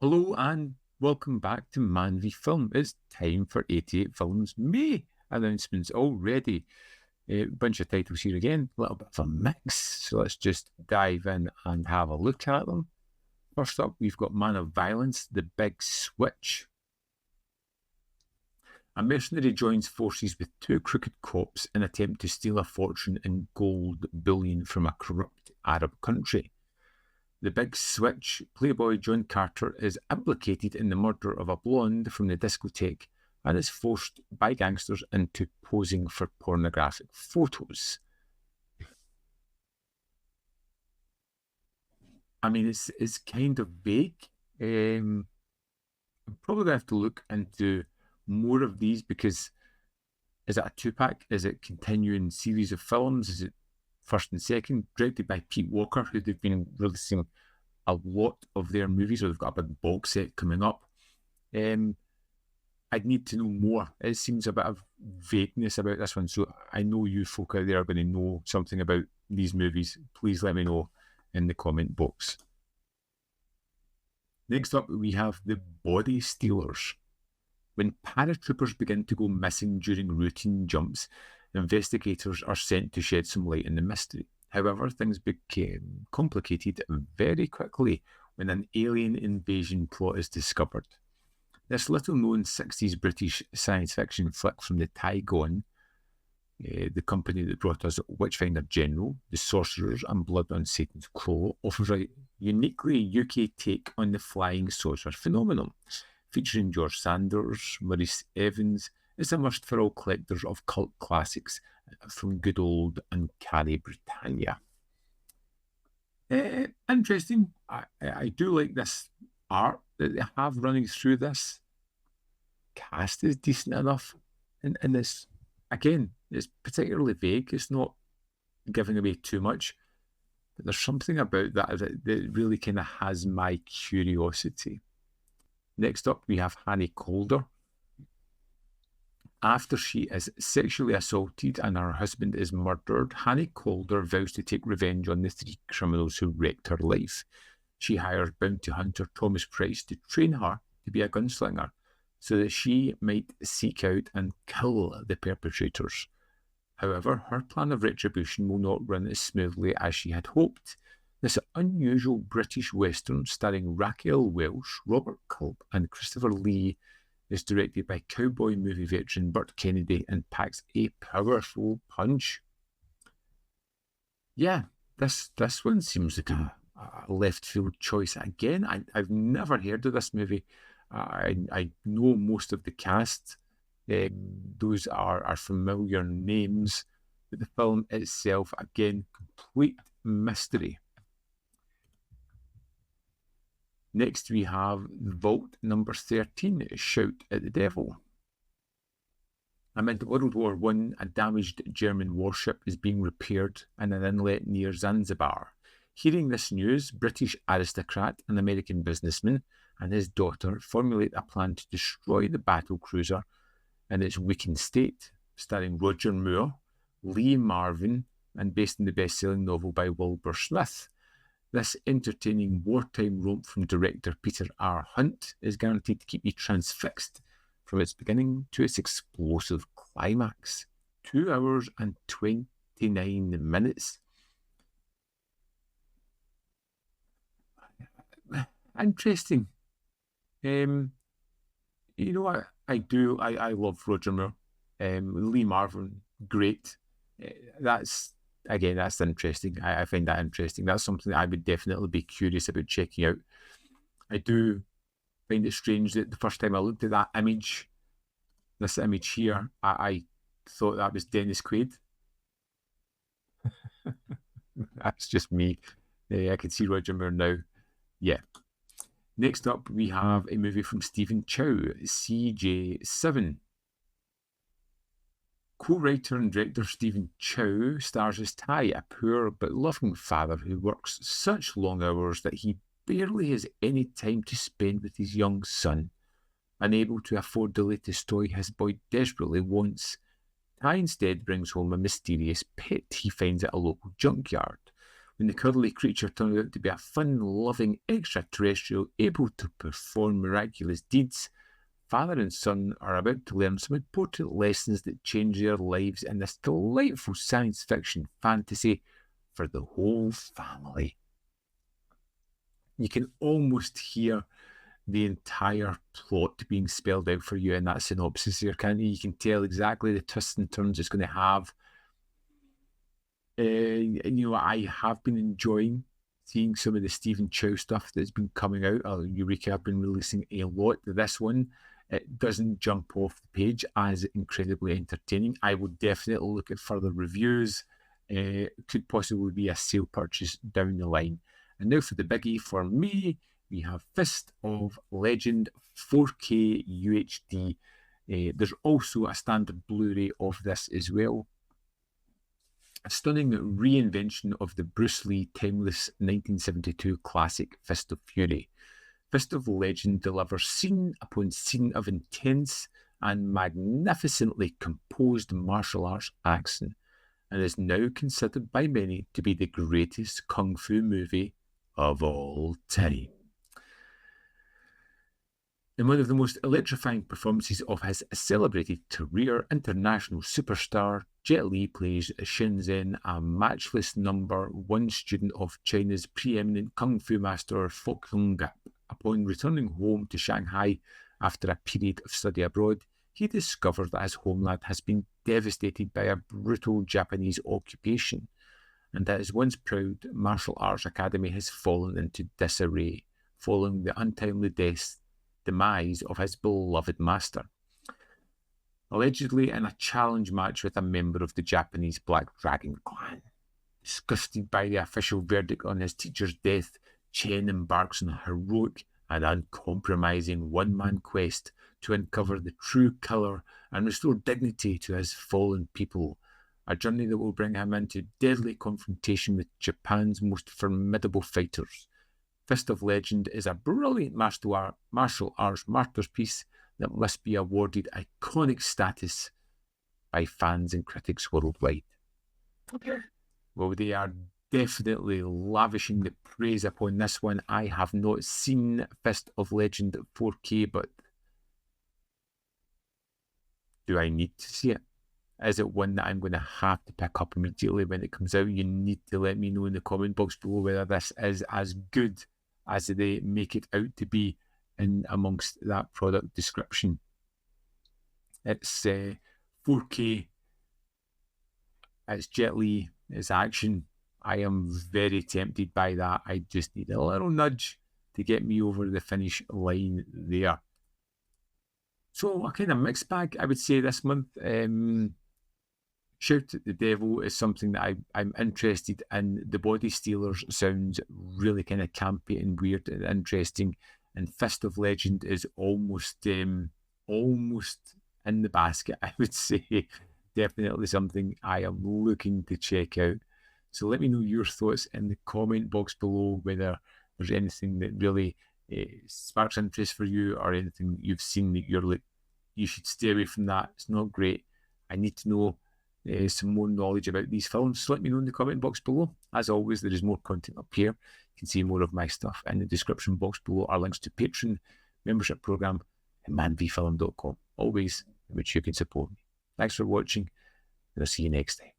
Hello and welcome back to ManVFilm. It's time for 88 Films May announcements already. A bunch of titles here again, a little bit of a mix. So let's just dive in and have a look at them. First up, we've got Man of Violence, The Big Switch. A mercenary joins forces with two crooked cops in an attempt to steal a fortune in gold bullion from a corrupt Arab country. The Big Switch, Playboy John Carter, is implicated in the murder of a blonde from the discotheque and is forced by gangsters into posing for pornographic photos. I mean, it's kind of vague. I'm probably going to have to look into more of these because is it a two-pack? Is it continuing series of films? Is it first and second? Directed by Pete Walker, who they've been releasing a lot of their movies, or they've got a big box set coming up. I'd need to know more. It seems a bit of vagueness about this one, so I know you folk out there are going to know something about these movies. Please let me know in the comment box. Next up, we have The Body Stealers. When paratroopers begin to go missing during routine jumps, investigators are sent to shed some light on the mystery. However, things became complicated very quickly when an alien invasion plot is discovered. This little-known 60s British science fiction flick from the Tygon, the company that brought us Witchfinder General, The Sorcerers and Blood on Satan's Claw, offers a uniquely UK take on the flying saucer phenomenon. Featuring George Sanders, Maurice Evans, it's a must for all collectors of cult classics from good old Old Cali, Britannia. Interesting. I do like this art that they have running through this. Cast is decent enough. And this, again, it's particularly vague. It's not giving away too much. But there's something about that really kind of has my curiosity. Next up, we have Hanny Calder. After she is sexually assaulted and her husband is murdered, Hanny Calder vows to take revenge on the three criminals who wrecked her life. She hires bounty hunter Thomas Price to train her to be a gunslinger so that she might seek out and kill the perpetrators. However, her plan of retribution will not run as smoothly as she had hoped. This unusual British Western starring Raquel Welch, Robert Culp and Christopher Lee is directed by cowboy movie veteran Burt Kennedy and packs a powerful punch. Yeah, this one seems like a left field choice again. I've never heard of this movie. I know most of the cast. Those are familiar names. But the film itself, again, complete mystery. Next, we have Vault number 13, Shout at the Devil. Amid World War I, a damaged German warship is being repaired in an inlet near Zanzibar. Hearing this news, British aristocrat, an American businessman, and his daughter formulate a plan to destroy the battle cruiser in its weakened state, starring Roger Moore, Lee Marvin, and based on the best-selling novel by Wilbur Smith. This entertaining wartime romp from director Peter R. Hunt is guaranteed to keep you transfixed from its beginning to its explosive climax. 2 hours and 29 minutes. Interesting. You know what? I love Roger Moore. Lee Marvin, great. That's interesting. I find that interesting. That's something that I would definitely be curious about checking out. I do find it strange that the first time I looked at this image here, I thought that was Dennis Quaid. That's just me. I can see Roger Moore now. Yeah. Next up, we have a movie from Stephen Chow, CJ7. Co-writer and director Stephen Chow stars as Ty, a poor but loving father who works such long hours that he barely has any time to spend with his young son. Unable to afford the latest toy his boy desperately wants, Ty instead brings home a mysterious pet he finds at a local junkyard. when the cuddly creature turns out to be a fun-loving extraterrestrial able to perform miraculous deeds, father and son are about to learn some important lessons that change their lives in this delightful science fiction fantasy for the whole family. You can almost hear the entire plot being spelled out for you in that synopsis here, can't you? You can tell exactly the twists and turns it's going to have. I have been enjoying seeing some of the Stephen Chow stuff that's been coming out. Eureka have been releasing a lot. This one, it doesn't jump off the page as incredibly entertaining. I will definitely look at further reviews. Could possibly be a sale purchase down the line. And now for the biggie for me, we have Fist of Legend 4K UHD. There's also a standard Blu-ray of this as well. A stunning reinvention of the Bruce Lee timeless 1972 classic Fist of Fury. Fist of Legend delivers scene upon scene of intense and magnificently composed martial arts action, and is now considered by many to be the greatest kung fu movie of all time. In one of the most electrifying performances of his celebrated career, international superstar Jet Li plays Shenzhen, a matchless #1 student of China's preeminent kung fu master Fok Hung Gap. Upon returning home to Shanghai after a period of study abroad, he discovers that his homeland has been devastated by a brutal Japanese occupation, and that his once proud martial arts academy has fallen into disarray following the untimely demise of his beloved master. Allegedly in a challenge match with a member of the Japanese Black Dragon clan. Disgusted by the official verdict on his teacher's death, Chen embarks on a heroic and uncompromising one-man quest to uncover the true killer and restore dignity to his fallen people, a journey that will bring him into deadly confrontation with Japan's most formidable fighters. Fist of Legend is a brilliant martial arts masterpiece that must be awarded iconic status by fans and critics worldwide. Okay. Well, they are definitely lavishing the praise upon this one. I have not seen Fist of Legend 4K, but do I need to see it? Is it one that I'm going to have to pick up immediately when it comes out? You need to let me know in the comment box below whether this is as good as they make it out to be in amongst that product description. It's 4K, it's Jet Li, it's action. I am very tempted by that. I just need a little nudge to get me over the finish line there. So a kind of mixed bag, I would say, this month. Shout at the Devil is something that I'm interested in. The Body Stealers sounds really kind of campy and weird and interesting. And Fist of Legend is almost in the basket, I would say. Definitely something I am looking to check out. So let me know your thoughts in the comment box below, whether there's anything that really sparks interest for you, or anything you've seen that you're like, you should stay away from that. It's not great. I need to know some more knowledge about these films. So let me know in the comment box below. As always, there is more content up here. You can see more of my stuff in the description box below. Our links to Patreon, membership program, and ManVFilm.com. Always in which you can support me. Thanks for watching, and I'll see you next time.